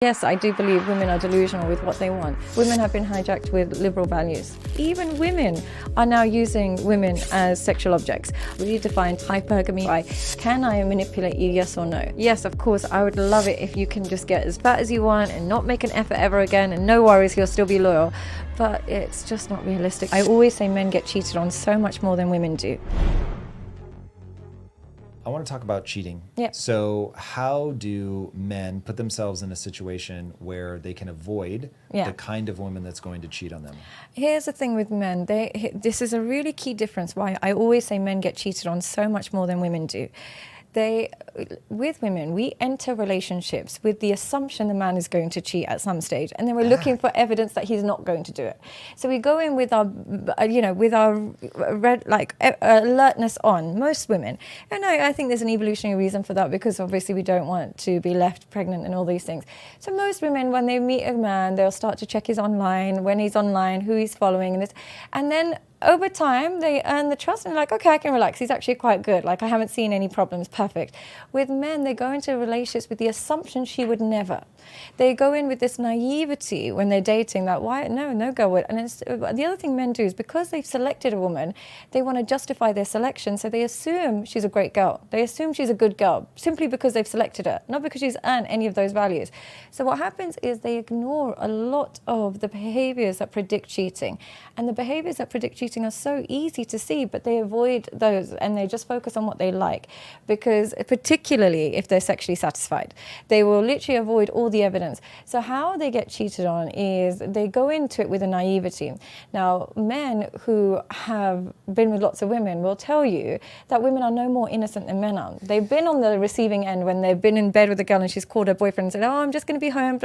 Yes, I do believe women are delusional with what they want. Women have been hijacked with liberal values. Even women are now using women as sexual objects. We define hypergamy by, can I manipulate you, yes or no? Yes, of course, I would love it if you can just get as fat as you want and not make an effort ever again, and no worries, he'll still be loyal. But it's just not realistic. I always say men get cheated on so much more than women do. I want to talk about cheating. Yeah. So how do men put themselves in a situation where they can avoid the kind of woman that's going to cheat on them? Here's the thing with men. This is a really key difference why I always say men get cheated on so much more than women do. With women, we enter relationships with the assumption the man is going to cheat at some stage, and then we're looking for evidence that he's not going to do it. So we go in with our, alertness on. Most women, and I think there's an evolutionary reason for that, because obviously we don't want to be left pregnant and all these things. So most women, when they meet a man, they'll start to check his online, when he's online, who he's following, and then over time, they earn the trust and they're like, okay, I can relax. He's actually quite good. Like, I haven't seen any problems. Perfect. With men, they go into relationships with the assumption she would never. They go in with this naivety when they're dating that, no girl would. And the other thing men do is, because they've selected a woman, they want to justify their selection. So they assume she's a great girl. They assume she's a good girl simply because they've selected her, not because she's earned any of those values. So what happens is they ignore a lot of the behaviors that predict cheating. And the behaviors that predict cheating are so easy to see, but they avoid those and they just focus on what they like, because particularly if they're sexually satisfied, they will literally avoid all the evidence. So how they get cheated on is they go into it with a naivety. Now, men who have been with lots of women will tell you that women are no more innocent than men are. They've been on the receiving end when they've been in bed with a girl and she's called her boyfriend and said, oh, I'm just going to be home.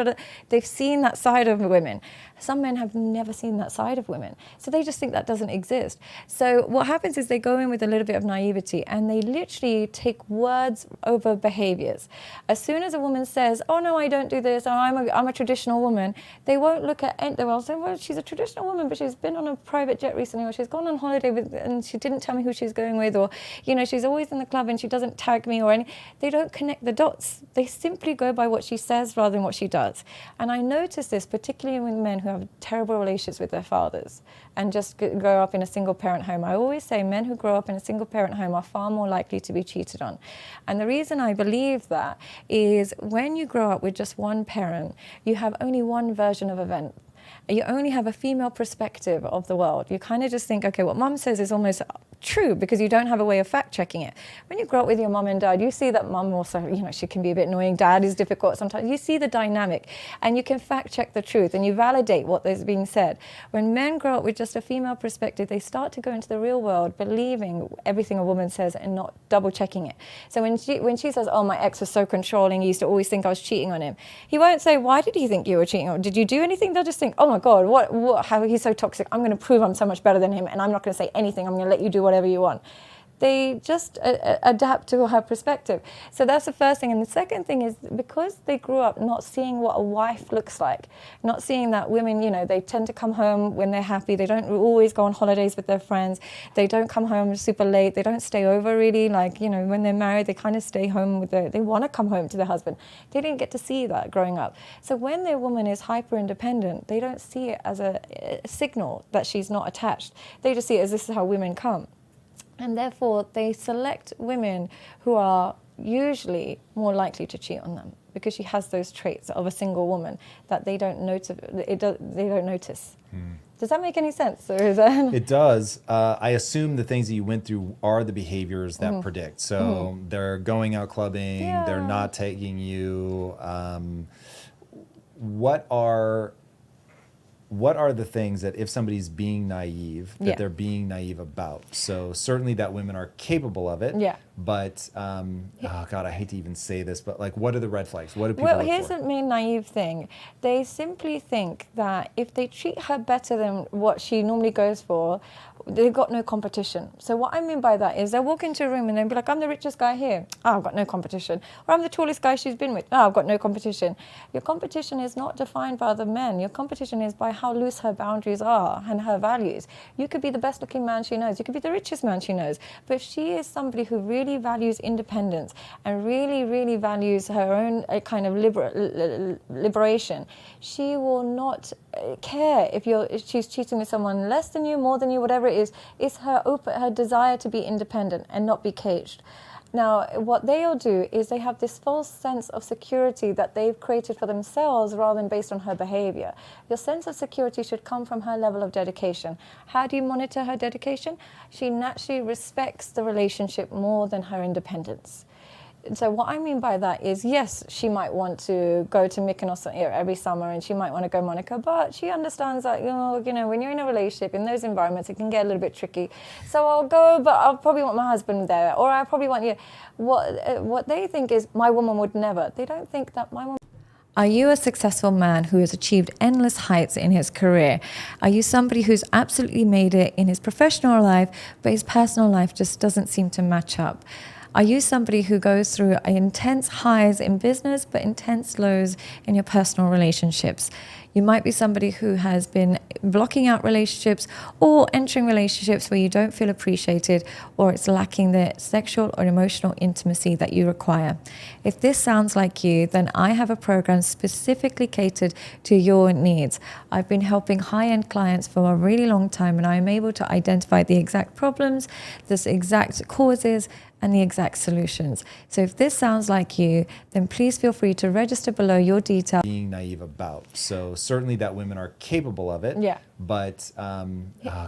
They've seen that side of women. Some men have never seen that side of women. So they just think that doesn't exist. So what happens is they go in with a little bit of naivety and they literally take words over behaviors. As soon as a woman says, oh no, I don't do this, or I'm a traditional woman, they won't look at it. They'll say, well, she's a traditional woman, but she's been on a private jet recently, or she's gone on holiday and she didn't tell me who she's going with, or she's always in the club and she doesn't tag me or anything. They don't connect the dots. They simply go by what she says rather than what she does. And I notice this particularly with men who have terrible relationships with their fathers and just grow up in a single parent home. I always say men who grow up in a single parent home are far more likely to be cheated on. And the reason I believe that is, when you grow up with just one parent, you have only one version of events. You only have a female perspective of the world. You kind of just think, okay, what mum says is almost true, because you don't have a way of fact checking it. When you grow up with your mum and dad, you see that mum also, she can be a bit annoying, dad is difficult sometimes. You see the dynamic and you can fact check the truth and you validate what is being said. When men grow up with just a female perspective, they start to go into the real world believing everything a woman says and not double checking it. So when she says, oh, my ex was so controlling, he used to always think I was cheating on him, he won't say, why did he think you were cheating on him? Did you do anything? They'll just think, oh my God, how he's so toxic. I'm going to prove I'm so much better than him, and I'm not going to say anything. I'm going to let you do whatever you want. They just adapt to her perspective. So that's the first thing. And the second thing is, because they grew up not seeing what a wife looks like, not seeing that women, they tend to come home when they're happy. They don't always go on holidays with their friends. They don't come home super late. They don't stay over really. When they're married, they kind of stay home they want to come home to their husband. They didn't get to see that growing up. So when their woman is hyper independent, they don't see it as a signal that she's not attached. They just see it as, this is how women come. And therefore, they select women who are usually more likely to cheat on them, because she has those traits of a single woman that they don't notice. They don't notice. Does that make any sense? Or is that... It does. I assume the things that you went through are the behaviors that predict. So they're going out clubbing, they're not taking you. What are the things that, if somebody's being naive, that they're being naive about? So certainly that women are capable of it. Yeah. But, oh God, I hate to even say this, but what are the red flags? What do people look for? Well, here's the main naive thing. They simply think that if they treat her better than what she normally goes for, they've got no competition. So what I mean by that is, they'll walk into a room and they'll be like, I'm the richest guy here. Oh, I've got no competition. Or I'm the tallest guy she's been with. Oh, I've got no competition. Your competition is not defined by other men. Your competition is by how loose her boundaries are and her values. You could be the best looking man she knows. You could be the richest man she knows. But if she is somebody who really really values independence and really, really values her own kind of liberation, she will not care if she's cheating with someone less than you, more than you, whatever it is. It's her desire to be independent and not be caged. Now, what they'll do is they have this false sense of security that they've created for themselves rather than based on her behavior. Your sense of security should come from her level of dedication. How do you monitor her dedication? She naturally respects the relationship more than her independence. So what I mean by that is, yes, she might want to go to Mykonos every summer and she might want to go Monaco, but she understands that, when you're in a relationship, in those environments, it can get a little bit tricky. So I'll go, but I'll probably want my husband there, or I probably want you. What they think is, my woman would never. They don't think that my woman... Are you a successful man who has achieved endless heights in his career? Are you somebody who's absolutely made it in his professional life, but his personal life just doesn't seem to match up? Are you somebody who goes through intense highs in business but intense lows in your personal relationships? You might be somebody who has been blocking out relationships or entering relationships where you don't feel appreciated or it's lacking the sexual or emotional intimacy that you require. If this sounds like you, then I have a program specifically catered to your needs. I've been helping high-end clients for a really long time, and I am able to identify the exact problems, the exact causes, and the exact solutions. So if this sounds like you, then please feel free to register below your details. Being naive about. So certainly that women are capable of it. Yeah. But, oh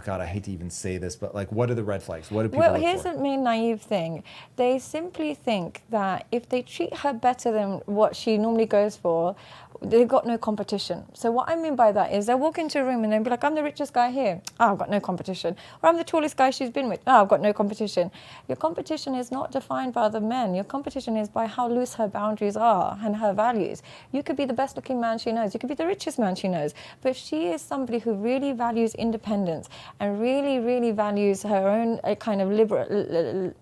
God, I hate to even say this, but like, what are the red flags? What do people look here's for? the main naive thing. They simply think that if they treat her better than what she normally goes for, they've got no competition. So what I mean by that is they'll walk into a room and they'll be like, I'm the richest guy here. Oh, I've got no competition. Or I'm the tallest guy she's been with. Oh, I've got no competition. Your competition is not defined by other men. Your competition is by how loose her boundaries are and her values. You could be the best looking man she knows. You could be the richest man she knows. But if she is somebody who really values independence and really, really values her own kind of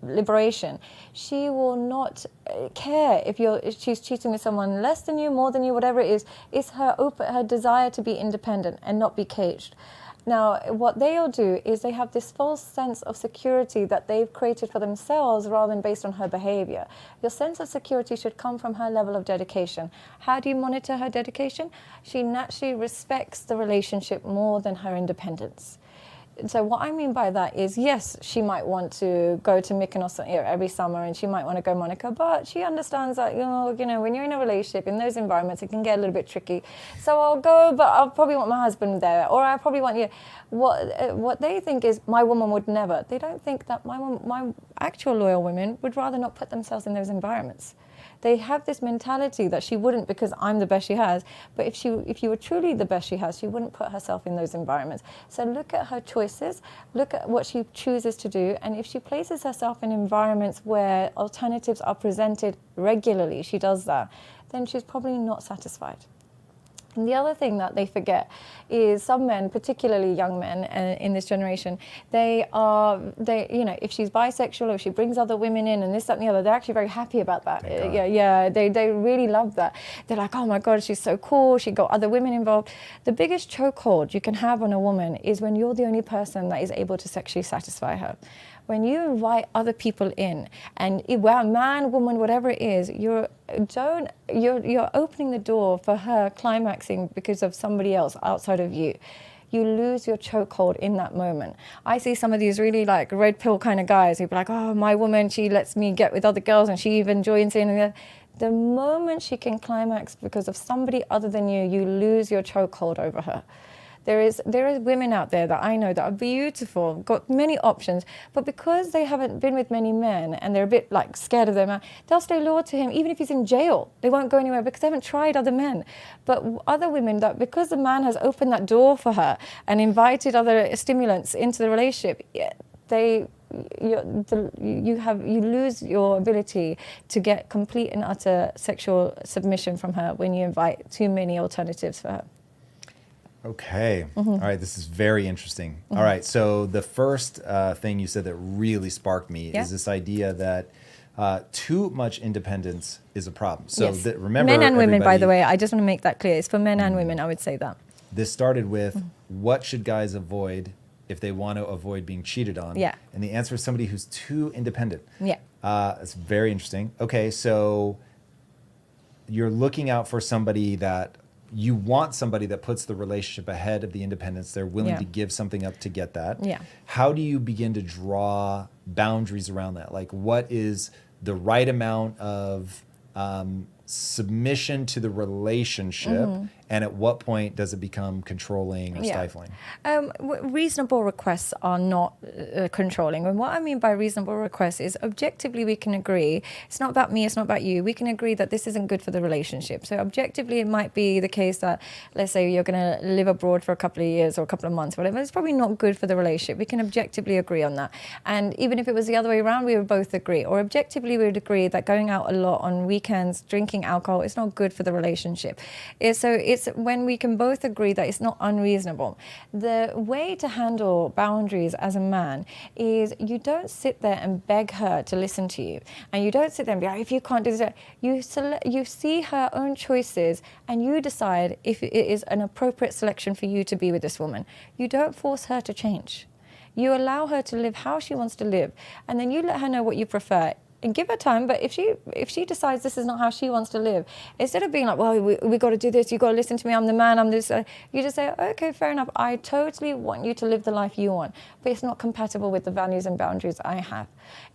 liberation, she will not care if she's cheating with someone less than you, more than you, whatever it is. It's her desire to be independent and not be caged. Now, what they'll do is they have this false sense of security that they've created for themselves rather than based on her behavior. Your sense of security should come from her level of dedication. How do you monitor her dedication? She naturally respects the relationship more than her independence. So what I mean by that is, yes, she might want to go to Mykonos every summer and she might want to go Monaco, but she understands that, when you're in a relationship, in those environments, it can get a little bit tricky. So I'll go, but I'll probably want my husband there, or I probably want you. What they think is, my woman would never. They don't think that my actual loyal women would rather not put themselves in those environments. They have this mentality that she wouldn't because I'm the best she has. But if you were truly the best she has, she wouldn't put herself in those environments. So look at her choices, look at what she chooses to do. And if she places herself in environments where alternatives are presented regularly, she does that, then she's probably not satisfied. And the other thing that they forget is some men, particularly young men in this generation, if she's bisexual or if she brings other women in and this, that, and the other, they're actually very happy about that. They really love that. They're like, oh my God, she's so cool. She got other women involved. The biggest chokehold you can have on a woman is when you're the only person that is able to sexually satisfy her. When you invite other people in, and man, woman, whatever it is, you're opening the door for her climaxing because of somebody else outside of you. You lose your chokehold in that moment. I see some of these really like red pill kind of guys who be like, oh, my woman, she lets me get with other girls and she even joins in. The moment she can climax because of somebody other than you, you lose your chokehold over her. There is women out there that I know that are beautiful, got many options, but because they haven't been with many men and they're a bit like scared of their man, they'll stay loyal to him even if he's in jail. They won't go anywhere because they haven't tried other men. But other women, that because the man has opened that door for her and invited other stimulants into the relationship, you lose your ability to get complete and utter sexual submission from her when you invite too many alternatives for her. Okay. All right. This is very interesting. All right. So the first thing you said that really sparked me is this idea that too much independence is a problem. So remember, men and women, by the way, I just want to make that clear. It's for men and women. I would say that. This started with what should guys avoid if they want to avoid being cheated on? Yeah. And the answer is somebody who's too independent. Yeah. It's very interesting. Okay, so you're looking out for somebody that you want, somebody that puts the relationship ahead of the independence. They're willing to give something up to get that. Yeah. How do you begin to draw boundaries around that? Like, what is the right amount of submission to the relationship, and at what point does it become controlling or stifling? Reasonable requests are not controlling. And what I mean by reasonable requests is objectively we can agree, it's not about me, it's not about you, we can agree that this isn't good for the relationship. So objectively it might be the case that, let's say you're going to live abroad for a couple of years or a couple of months, whatever, it's probably not good for the relationship. We can objectively agree on that. And even if it was the other way around, we would both agree. Or objectively we would agree that going out a lot on weekends, drinking alcohol, is not good for the relationship. So it's when we can both agree that it's not unreasonable. The way to handle boundaries as a man is you don't sit there and beg her to listen to you. And you don't sit there and be like, if you can't do this, you see her own choices and you decide if it is an appropriate selection for you to be with this woman. You don't force her to change. You allow her to live how she wants to live. And then you let her know what you prefer. And give her time, but if she decides this is not how she wants to live, instead of being like, well, we got to do this, you got to listen to me, I'm the man, I'm this, you just say, okay, fair enough, I totally want you to live the life you want, but it's not compatible with the values and boundaries I have.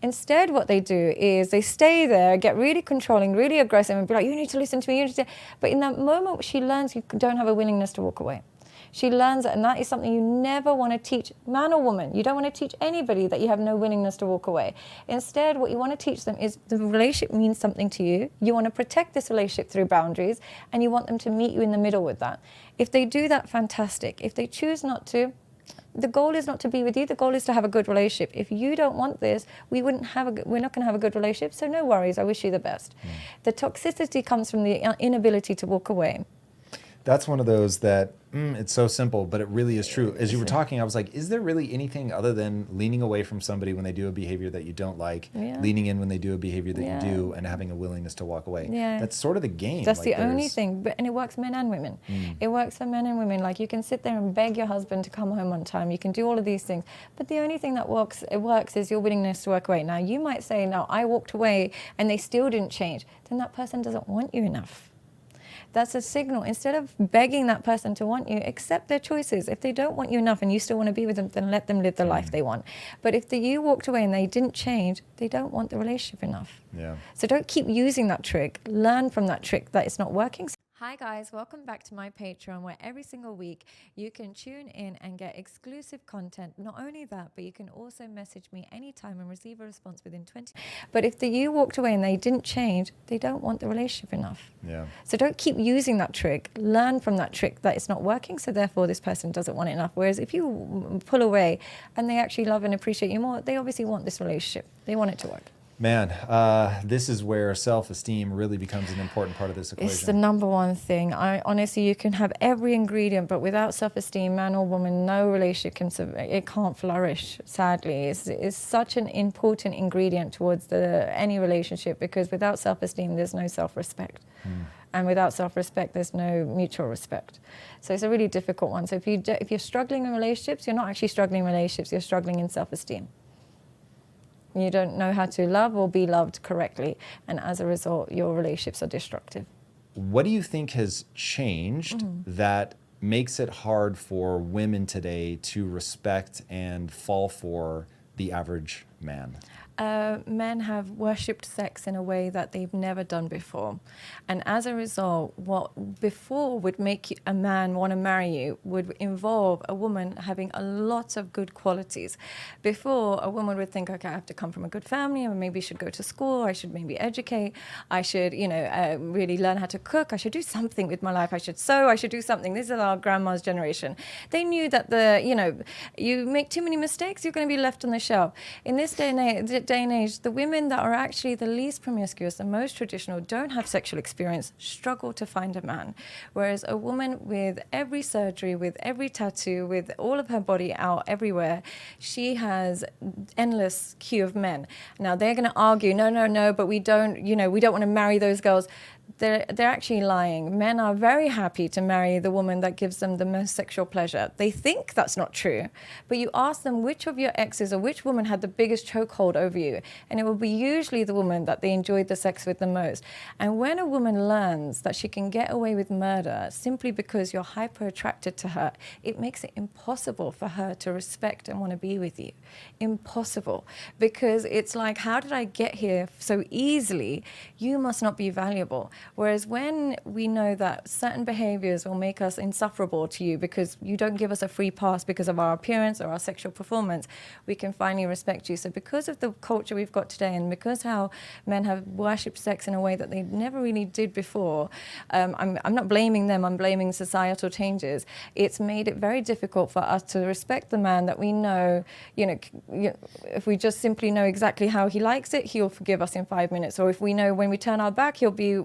Instead, what they do is they stay there, get really controlling, really aggressive, and be like, you need to listen to me, you need to. But in that moment, she learns you don't have a willingness to walk away. She learns it, and that is something you never want to teach man or woman. You don't want to teach anybody that you have no willingness to walk away. Instead, what you want to teach them is the relationship means something to you. You want to protect this relationship through boundaries, and you want them to meet you in the middle with that. If they do that, fantastic. If they choose not to, the goal is not to be with you. The goal is to have a good relationship. If you don't want this, we're not going to have a good relationship, so no worries. I wish you the best. The toxicity comes from the inability to walk away. That's one of those that it's so simple, but it really is true. As you were talking, I was like, is there really anything other than leaning away from somebody when they do a behavior that you don't like, leaning in when they do a behavior that you do, and having a willingness to walk away? That's sort of the game. That's like the only thing, and it works men and women. It works for men and women. Like, you can sit there and beg your husband to come home on time. You can do all of these things, but the only thing that works is your willingness to walk away. Now, you might say, no, I walked away and they still didn't change. Then that person doesn't want you enough. That's a signal. Instead of begging that person to want you, accept their choices. If they don't want you enough and you still want to be with them, then let them live the life they want. But if you walked away and they didn't change, they don't want the relationship enough. So don't keep using that trick. Learn from that trick that it's not working. Hi guys, welcome back to my Patreon, where every single week you can tune in and get exclusive content. Not only that, but you can also message me anytime and receive a response within 20. But if you walked away and they didn't change, they don't want the relationship enough. So don't keep using that trick. Learn from that trick that it's not working, so therefore this person doesn't want it enough. Whereas if you pull away and they actually love and appreciate you more, they obviously want this relationship. They want it to work. Man, this is where self-esteem really becomes an important part of this equation. It's the number one thing. Honestly, you can have every ingredient, but without self-esteem, man or woman, no relationship can't flourish, sadly. It's such an important ingredient towards any relationship, because without self-esteem, there's no self-respect. And without self-respect, there's no mutual respect. So it's a really difficult one. So if you're struggling in relationships, you're not actually struggling in relationships, you're struggling in self-esteem. You don't know how to love or be loved correctly, and as a result, your relationships are destructive. What do you think has changed that makes it hard for women today to respect and fall for the average man? Men have worshipped sex in a way that they've never done before. And as a result, what before would make a man want to marry you would involve a woman having a lot of good qualities. Before, a woman would think, okay, I have to come from a good family, and maybe should go to school, I should maybe educate, I should, really learn how to cook, I should do something with my life, I should sew, I should do something. This is our grandma's generation. They knew that you make too many mistakes, you're going to be left on the shelf. In this day and age, the women that are actually the least promiscuous, the most traditional, don't have sexual experience, struggle to find a man. Whereas a woman with every surgery, with every tattoo, with all of her body out everywhere, she has endless queue of men. Now they're going to argue, no, but we don't want to marry those girls. they're actually lying. Men are very happy to marry the woman that gives them the most sexual pleasure. They think that's not true, but you ask them which of your exes or which woman had the biggest chokehold over you, and it will be usually the woman that they enjoyed the sex with the most. And when a woman learns that she can get away with murder simply because you're hyper attracted to her, it makes it impossible for her to respect and want to be with you. Impossible. Because it's like, how did I get here so easily? You must not be valuable. Whereas when we know that certain behaviors will make us insufferable to you because you don't give us a free pass because of our appearance or our sexual performance, we can finally respect you. So because of the culture we've got today, and because how men have worshipped sex in a way that they never really did before, I'm not blaming them, I'm blaming societal changes. It's made it very difficult for us to respect the man that we know, if we just simply know exactly how he likes it, he'll forgive us in 5 minutes. Or if we know when we turn our back, he'll be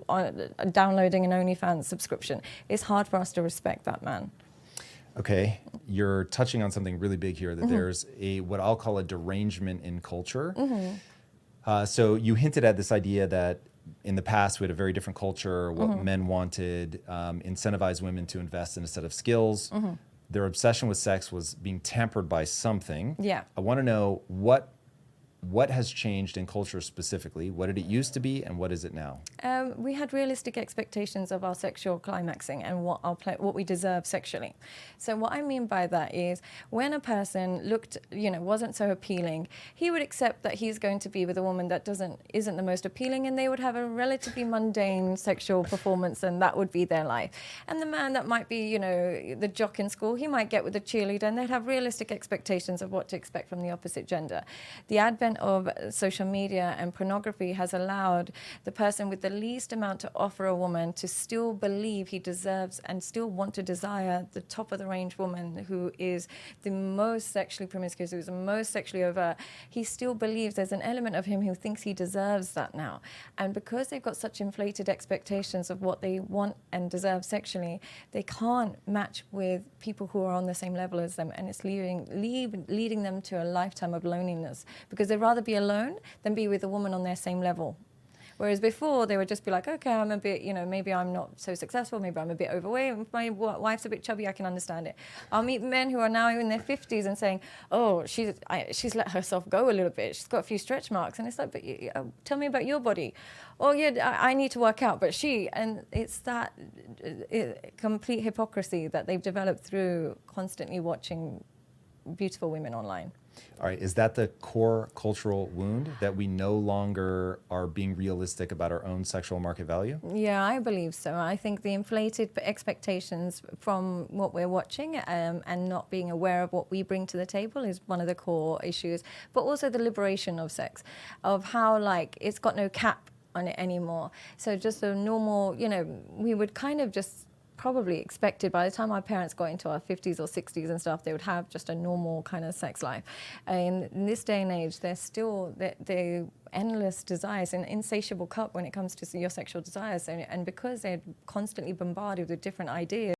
downloading an OnlyFans subscription. It's hard for us to respect that man. Okay, you're touching on something really big here, that there's what I'll call a derangement in culture. So you hinted at this idea that in the past we had a very different culture, what men wanted, incentivized women to invest in a set of skills. Their obsession with sex was being tempered by something. Yeah. I want to know what has changed in culture specifically? What did it used to be, and what is it now? We had realistic expectations of our sexual climaxing and what we deserve sexually. So what I mean by that is, when a person looked, wasn't so appealing, he would accept that he's going to be with a woman that isn't the most appealing, and they would have a relatively mundane sexual performance, and that would be their life. And the man that might be, the jock in school, he might get with a cheerleader, and they'd have realistic expectations of what to expect from the opposite gender. The advent of social media and pornography has allowed the person with the least amount to offer a woman to still believe he deserves and still want to desire the top of the range woman who is the most sexually promiscuous, who is the most sexually overt. He still believes there's an element of him who thinks he deserves that now. And because they've got such inflated expectations of what they want and deserve sexually, they can't match with people who are on the same level as them, and it's leading them to a lifetime of loneliness, because they'd rather be alone than be with a woman on their same level. Whereas before, they would just be like, okay, I'm a bit, maybe I'm not so successful, maybe I'm a bit overweight, if my wife's a bit chubby, I can understand it. I'll meet men who are now in their 50s and saying, oh, she's let herself go a little bit, she's got a few stretch marks. And it's like, but tell me about your body. Oh, yeah, I need to work out, but and it's that complete hypocrisy that they've developed through constantly watching beautiful women online. All right, is that the core cultural wound, that we no longer are being realistic about our own sexual market value? Yeah, I believe so. I think the inflated expectations from what we're watching and not being aware of what we bring to the table is one of the core issues, but also the liberation of sex, of how it's got no cap on it anymore. So just a normal, we would kind of just probably expected by the time our parents got into our 50s or 60s and stuff, they would have just a normal kind of sex life. In this day and age, there's still the endless desires, an insatiable cup when it comes to your sexual desires. And because they're constantly bombarded with different ideas,